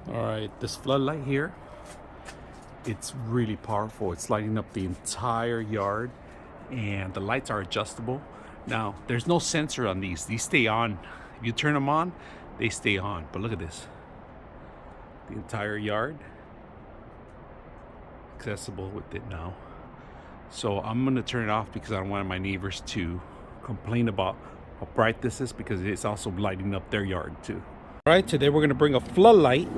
All right, this floodlight here, it's really powerful. It's lighting up the entire yard, and the lights are adjustable. Now, there's no sensor on these. These stay on. If you turn them on, they stay on. But look at this. The entire yard accessible with it now. So I'm gonna turn it off because I don't want my neighbors to complain about how bright this is, because it's also lighting up their yard too. All right, today we're gonna bring a floodlight.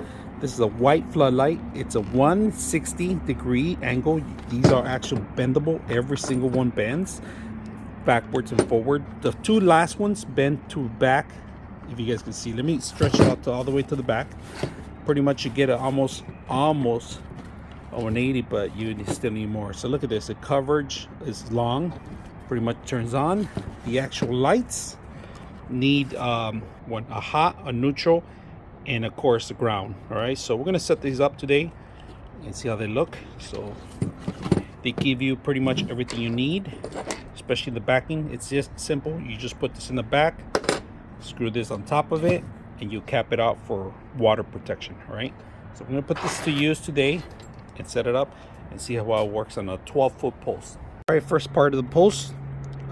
This is a white floodlight. It's a 160-degree angle. These are actually bendable. Every single one bends backwards and forward. The two last ones bend to back. If you guys can see, let me stretch it out to all the way to the back. Pretty much you get it almost a 180, but you still need more. So look at this. The coverage is long. Pretty much turns on. The actual lights need a hot, a neutral, and of course the ground. All right, so we're gonna set these up today and see how they look. So they give you pretty much everything you need, especially the backing. It's just simple. You just put this in the back, screw this on top of it, and you cap it out for water protection. All right, so I'm gonna put this to use today and set it up and see how well it works on a 12-foot post. All right, first part of the post,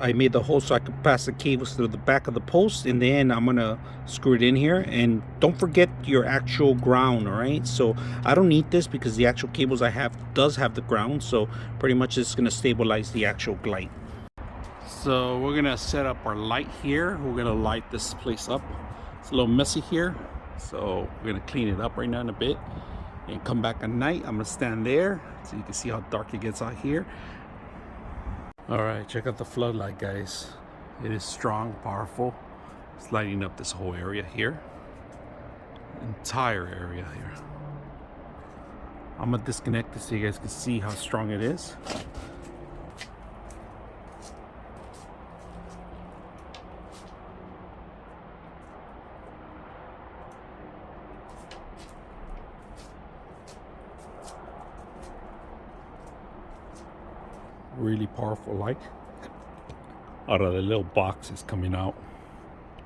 I made the hole so I could pass the cables through the back of the post, and then I'm gonna screw it in here. And don't forget your actual ground. All right, so I don't need this because the actual cables I have does have the ground, so pretty much it's gonna stabilize the actual light. So we're gonna set up our light here. We're gonna light this place up. It's a little messy here, so we're gonna clean it up right now in a bit and come back at night. I'm gonna stand there so you can see how dark it gets out here. All right, check out the floodlight, guys. It is strong, powerful. It's lighting up this whole area here. Entire area here. I'm gonna disconnect this so you guys can see how strong it is. Really powerful light out of the little box is coming out.